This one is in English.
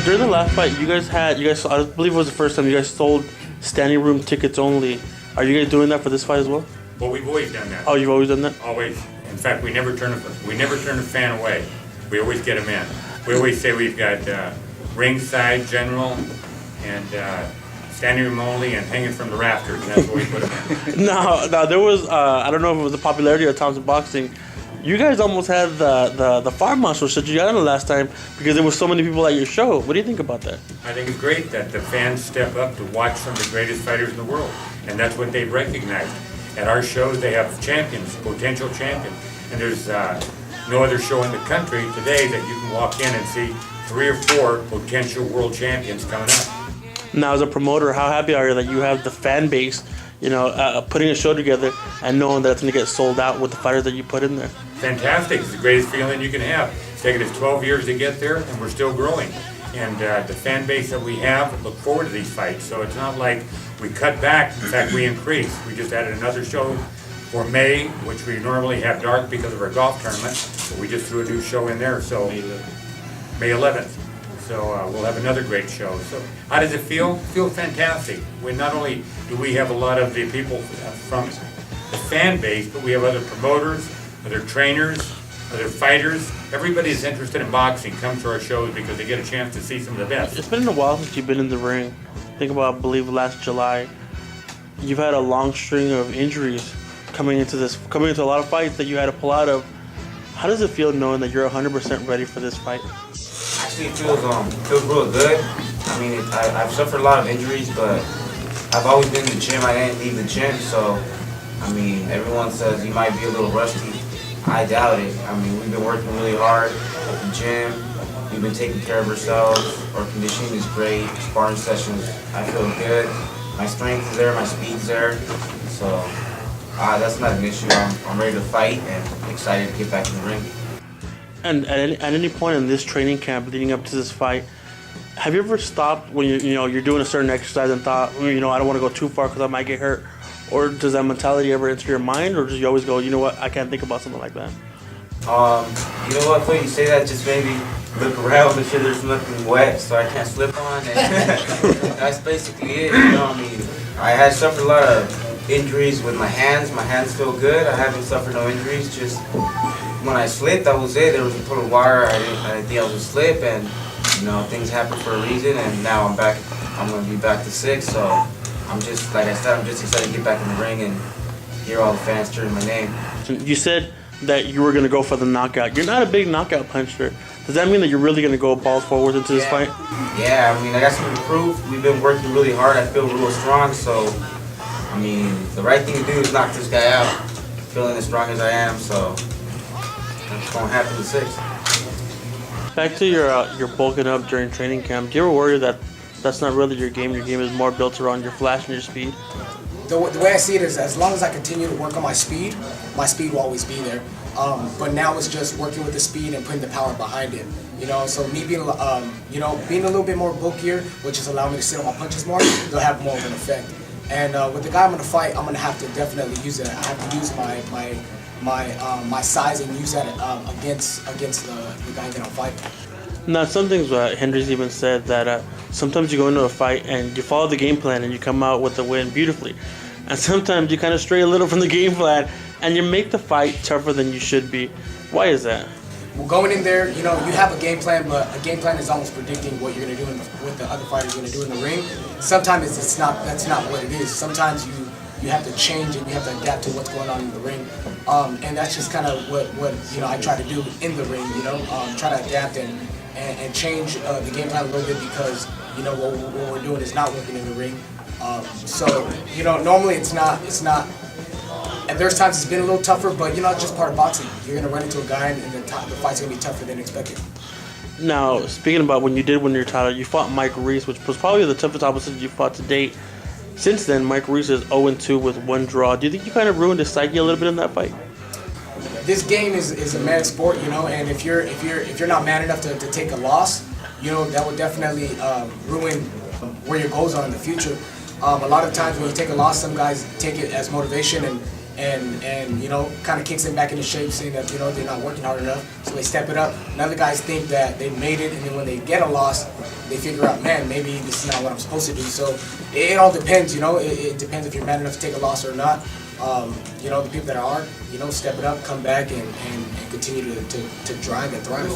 during the last fight, you guys, I believe it was the first time you guys sold standing room tickets only. Are you guys doing that for this fight as well? Well, we've always done that. Oh, you've always done that? Always. In fact, we never turn a fan away. We always get them in. We always say we've got ringside, general, and standing room only, and hanging from the rafters. And that's where we put them in. No, there was, I don't know if it was the popularity of Thompson Boxing. You guys almost had the fire marshal shut you down the last time because there were so many people at your show. What do you think about that? I think it's great that the fans step up to watch some of the greatest fighters in the world, and that's what they've recognized. At our shows, they have champions, potential champions, and there's no other show in the country today that you can walk in and see 3 or 4 potential world champions coming up. Now, as a promoter, how happy are you that you have the fan base, putting a show together and knowing that it's going to get sold out with the fighters that you put in there? Fantastic. It's the greatest feeling you can have. It's taken us 12 years to get there, and we're still growing. And the fan base that we have look forward to these fights. So it's not like we cut back. In fact, we increased. We just added another show for May, which we normally have dark because of our golf tournament. But we just threw a new show in there, so May 11th. So we'll have another great show. So how does it feel? It feels fantastic. Not only do we have a lot of the people from the fan base, but we have other promoters, other trainers, other fighters. Everybody is interested in boxing comes to our shows because they get a chance to see some of the best. It's been a while since you've been in the ring. Think about, I believe, last July. You've had a long string of injuries coming into a lot of fights that you had to pull out of. How does it feel knowing that you're 100% ready for this fight? Actually, it feels real good. I mean, I've suffered a lot of injuries, but I've always been in the gym. I didn't leave the gym, so I mean, everyone says you might be a little rusty. I doubt it. I mean, we've been working really hard at the gym. We've been taking care of ourselves. Our conditioning is great. Sparring sessions, I feel good. My strength is there, my speed's there. So that's not an issue. I'm ready to fight and excited to get back in the ring. And at any point in this training camp leading up to this fight, have you ever stopped when you're doing a certain exercise and thought, I don't want to go too far because I might get hurt? Or does that mentality ever enter your mind, or do you always go, you know what, I can't think about something like that? You know what, when you say that, just maybe look around, make sure there's nothing wet so I can't slip on. And that's basically it, I mean, I had suffered a lot of injuries with my hands. My hands feel good. I haven't suffered no injuries. Just when I slipped, that was it. There was a pull of wire. I didn't think I was going to slip, and things happen for a reason, and now I'm back. I'm going to be back to 6, so I'm just, like I said, I'm just excited to get back in the ring and hear all the fans cheering my name. You said that you were going to go for the knockout. You're not a big knockout puncher. Does that mean that you're really going to go balls forward into this fight? Yeah, I mean, I got something to prove. We've been working really hard. I feel real strong, so, I mean, the right thing to do is knock this guy out. Feeling as strong as I am, so that's going to happen in 6. Back to your bulking up during training camp. Do you ever worry that that's not really your game? Your game is more built around your flash and your speed? The way I see it is, as long as I continue to work on my speed will always be there. But now it's just working with the speed and putting the power behind it. So me being, being a little bit more bulkier, which is allowing me to sit on my punches more, they'll have more of an effect. And with the guy I'm going to fight, I'm going to have to definitely use it. I have to use my size and use that against the guy that I'm fighting. Now, some things Hendry's even said that sometimes you go into a fight and you follow the game plan and you come out with the win beautifully. And sometimes you kind of stray a little from the game plan and you make the fight tougher than you should be. Why is that? Well, going in there, you have a game plan, but a game plan is almost predicting what you're going to do what the other fighter's going to do in the ring. Sometimes that's not what it is. Sometimes you have to change and you have to adapt to what's going on in the ring. And that's just kind of what I try to do in the ring, try to adapt and change the game plan a little bit because, what we're doing is not working in the ring. Normally it's not, and there's times it's been a little tougher, but it's just part of boxing. You're going to run into a guy and the fight's going to be tougher than expected. Now, speaking about when you did win your title, you fought Mike Reese, which was probably the toughest opposition you fought to date. Since then, Mike Reese is 0-2 with 1 draw. Do you think you kind of ruined his psyche a little bit in that fight? This game is a mad sport, and if you're not man enough to take a loss, that would definitely ruin where your goals are in the future. A lot of times when you take a loss, some guys take it as motivation and kind of kicks them back into shape, saying that they're not working hard enough, so they step it up. And other guys think that they made it, and then when they get a loss, they figure out, man, maybe this is not what I'm supposed to do. So it all depends, you know. It depends if you're man enough to take a loss or not. You know, the people that are, you know, step it up, come back, and continue to drive and thrive.